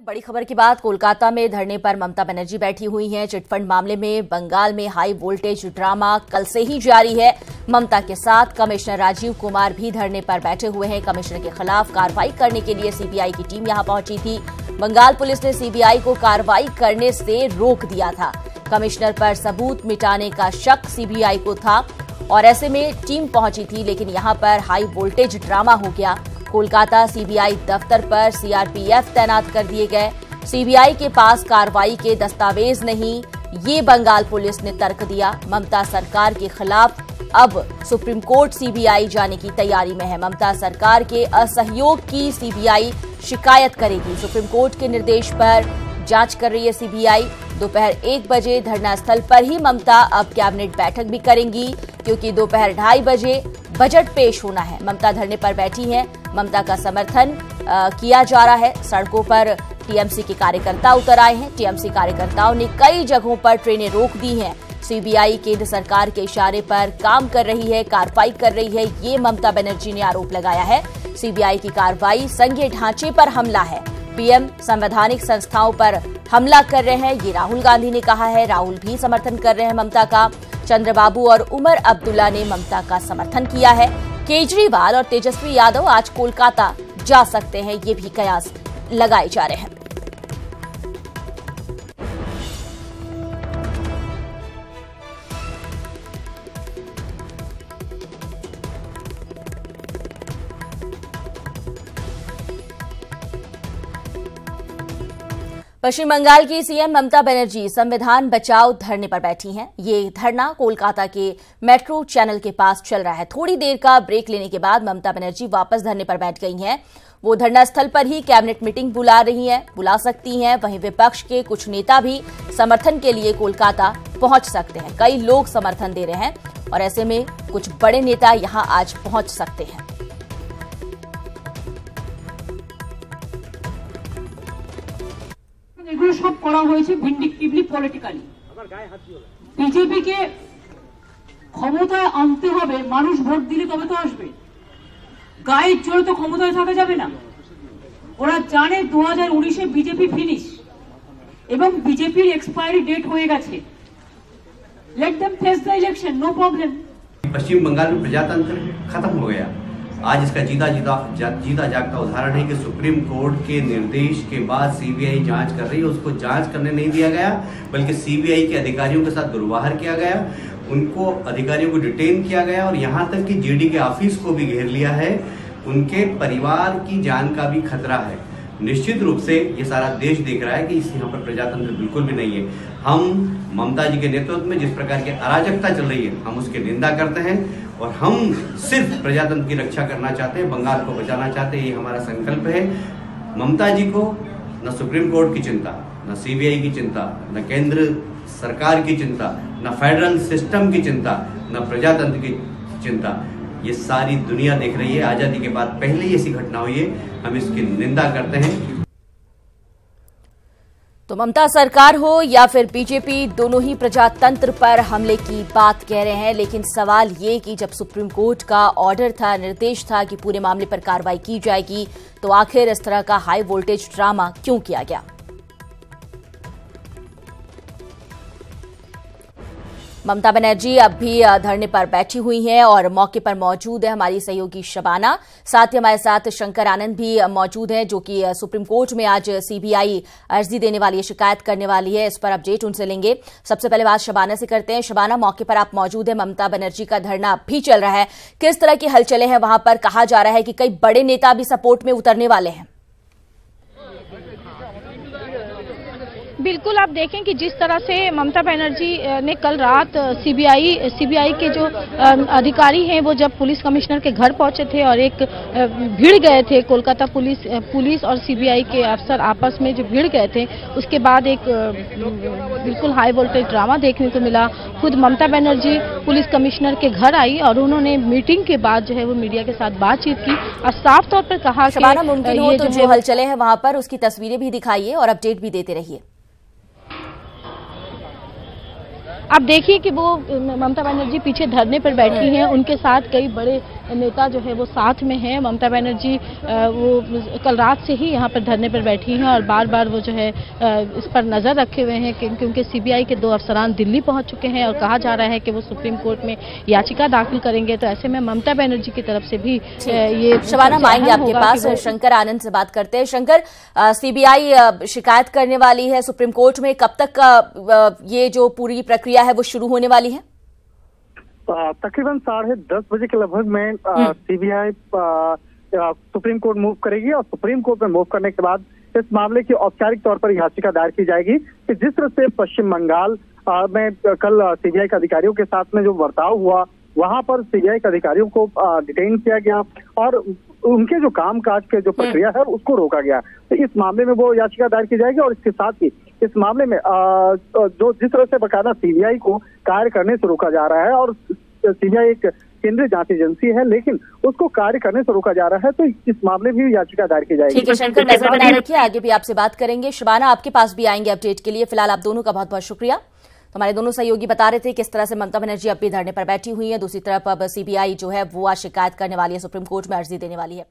बड़ी खबर के बाद कोलकाता में धरने पर ममता बनर्जी बैठी हुई हैं। चिटफंड मामले में बंगाल में हाई वोल्टेज ड्रामा कल से ही जारी है। ममता के साथ कमिश्नर राजीव कुमार भी धरने पर बैठे हुए हैं। कमिश्नर के खिलाफ कार्रवाई करने के लिए सीबीआई की टीम यहां पहुंची थी। बंगाल पुलिस ने सीबीआई को कार्रवाई करने से रोक दिया था। कमिश्नर पर सबूत मिटाने का शक सीबीआई को था और ऐसे में टीम पहुंची थी, लेकिन यहां पर हाई वोल्टेज ड्रामा हो गया। कोलकाता सीबीआई दफ्तर पर सीआरपीएफ तैनात कर दिए गए। सीबीआई के पास कार्रवाई के दस्तावेज नहीं, ये बंगाल पुलिस ने तर्क दिया। ममता सरकार के खिलाफ अब सुप्रीम कोर्ट सीबीआई जाने की तैयारी में है। ममता सरकार के असहयोग की सीबीआई शिकायत करेगी। सुप्रीम कोर्ट के निर्देश पर जांच कर रही है सीबीआई। दोपहर 1 बजे धरना स्थल पर ही ममता अब कैबिनेट बैठक भी करेंगी, क्योंकि दोपहर 2:30 बजे बजट पेश होना है। ममता धरने पर बैठी हैं। ममता का समर्थन किया जा रहा है। सड़कों पर टीएमसी के कार्यकर्ता उतर आए हैं। टीएमसी कार्यकर्ताओं ने कई जगहों पर ट्रेनें रोक दी हैं। सीबीआई केंद्र सरकार के इशारे पर काम कर रही है, कार्रवाई कर रही है, ये ममता बनर्जी ने आरोप लगाया है। सीबीआई की कार्रवाई संघीय ढांचे पर हमला है। पीएम संवैधानिक संस्थाओं पर हमला कर रहे हैं, ये राहुल गांधी ने कहा है। राहुल भी समर्थन कर रहे हैं ममता का। चंद्रबाबू और उमर अब्दुल्ला ने ममता का समर्थन किया है। केजरीवाल और तेजस्वी यादव आज कोलकाता जा सकते हैं, ये भी कयास लगाए जा रहे हैं। पश्चिम बंगाल की सीएम ममता बनर्जी संविधान बचाओ धरने पर बैठी हैं। ये धरना कोलकाता के मेट्रो चैनल के पास चल रहा है। थोड़ी देर का ब्रेक लेने के बाद ममता बनर्जी वापस धरने पर बैठ गई हैं। वो धरना स्थल पर ही कैबिनेट मीटिंग बुला सकती हैं। वहीं विपक्ष के कुछ नेता भी समर्थन के लिए कोलकाता पहुंच सकते हैं। कई लोग समर्थन दे रहे हैं और ऐसे में कुछ बड़े नेता यहां आज पहुंच सकते हैं। এগুলো সব করা হয়েছে ভিন্ডিকটিভলি পলিটিক্যালি। বিজেপিকে ক্ষমতায় আনতে হবে, মানুষ ভোট দিলে তবে তো আসবে। গায়ের জোরে তো ক্ষমতায় থাকা যাবে না। ওরা জানে 2019-এ বিজেপি ফিনিশ এবং বিজেপির এক্সপায়ারি ডেট হয়ে গেছে। Let them face the election, no problem. पश्चिम बंगाल में प्रजातंत्र खत्म हो गया। आज इसका जीता जागता उदाहरण है कि सुप्रीम कोर्ट के निर्देश के बाद सीबीआई जांच कर रही है। उसको जांच करने नहीं दिया गया, बल्कि सीबीआई के अधिकारियों के साथ दुर्व्यवहार किया गया। उनको अधिकारियों को डिटेन किया गया और यहां तक कि जीडी के ऑफिस को भी घेर लिया है। उनके परिवार की जान का भी खतरा है। निश्चित रूप से ये सारा देश देख रहा है कि यहाँ पर प्रजातंत्र बिल्कुल भी नहीं है। हम ममता जी के नेतृत्व में जिस प्रकार की अराजकता चल रही है, हम उसकी निंदा करते हैं और हम सिर्फ प्रजातंत्र की रक्षा करना चाहते हैं, बंगाल को बचाना चाहते हैं। ये हमारा संकल्प है। ममता जी को न सुप्रीम कोर्ट की चिंता, न सीबीआई की चिंता, न केंद्र सरकार की चिंता, न फेडरल सिस्टम की चिंता, न प्रजातंत्र की चिंता। ये सारी दुनिया देख रही है। आजादी के बाद पहले ही ऐसी घटना हुई है, हम इसकी निंदा करते हैं। तो ममता सरकार हो या फिर बीजेपी, दोनों ही प्रजातंत्र पर हमले की बात कह रहे हैं। लेकिन सवाल ये कि जब सुप्रीम कोर्ट का ऑर्डर था, निर्देश था कि पूरे मामले पर कार्रवाई की जाएगी, तो आखिर इस तरह का हाई वोल्टेज ड्रामा क्यों किया गया? ममता बनर्जी अब भी धरने पर बैठी हुई हैं और मौके पर मौजूद है हमारी सहयोगी शबाना। साथ ही हमारे साथ शंकर आनंद भी मौजूद हैं, जो कि सुप्रीम कोर्ट में आज सीबीआई अर्जी देने वाली है, शिकायत करने वाली है। इस पर अपडेट उनसे लेंगे। सबसे पहले बात शबाना से करते हैं। शबाना, मौके पर आप मौजूद हैं। ममता बनर्जी का धरना अब भी चल रहा है। किस तरह की हलचलें हैं वहां पर? कहा जा रहा है कि कई बड़े नेता भी सपोर्ट में उतरने वाले हैं। बिल्कुल, आप देखें कि जिस तरह से ममता बनर्जी ने कल रात सीबीआई के जो अधिकारी हैं वो जब पुलिस कमिश्नर के घर पहुंचे थे और एक भिड़ गए थे, कोलकाता पुलिस और सीबीआई के अफसर आपस में जो भिड़ गए थे, उसके बाद एक बिल्कुल हाई वोल्टेज ड्रामा देखने को मिला। खुद ममता बनर्जी पुलिस कमिश्नर के घर आई और उन्होंने मीटिंग के बाद जो है वो मीडिया के साथ बातचीत की और साफ तौर पर कहा कि मुमकिन हो तो जो हलचलें हैं वहां पर उसकी तस्वीरें भी दिखाइए और अपडेट भी देते रहिए। आप देखिए कि वो ममता बनर्जी पीछे धरने पर बैठी हैं, उनके साथ कई बड़े नेता जो है वो साथ में हैं। ममता बनर्जी वो कल रात से ही यहाँ पर धरने पर बैठी हैं और बार बार वो जो है इस पर नजर रखे हुए हैं क्योंकि सीबीआई के 2 अफसरान दिल्ली पहुंच चुके हैं और कहा जा रहा है कि वो सुप्रीम कोर्ट में याचिका दाखिल करेंगे। तो ऐसे में ममता बनर्जी की तरफ से भी ये शबाना आएंगे आपके पास। शंकर आनंद से बात करते हैं। शंकर, सीबीआई शिकायत करने वाली है सुप्रीम कोर्ट में, कब तक ये जो पूरी प्रक्रिया है वो शुरू होने वाली है? तकरीबन 10:30 बजे के लगभग में सीबीआई सुप्रीम कोर्ट मूव करेगी और सुप्रीम कोर्ट में मूव करने के बाद इस मामले की औपचारिक तौर पर याचिका दायर की जाएगी कि जिस तरह से पश्चिम बंगाल में कल सीबीआई के अधिकारियों के साथ में जो बर्ताव हुआ, वहां पर सीबीआई के अधिकारियों को डिटेन किया गया और उनके जो कामकाज के जो प्रक्रिया है उसको रोका गया। तो इस मामले में वो याचिका दायर की जाएगी और इसके साथ ही इस मामले में जो जिस तरह से बकायदा सीबीआई को कार्य करने से रोका जा रहा है और सीबीआई एक केंद्रीय जांच एजेंसी है लेकिन उसको कार्य करने से रोका जा रहा है, तो इस मामले में भी याचिका दायर की जाएगी। ठीक है शंकर, नजर बनाए रखिए, आगे भी आपसे बात करेंगे। शबाना आपके पास भी आएंगे अपडेट के लिए। फिलहाल आप दोनों का बहुत बहुत शुक्रिया। तो हमारे दोनों सहयोगी बता रहे थे किस तरह से ममता बनर्जी अब भी धरने पर बैठी हुई है। दूसरी तरफ अब सीबीआई जो है वो आज शिकायत करने वाली है, सुप्रीम कोर्ट में अर्जी देने वाली है।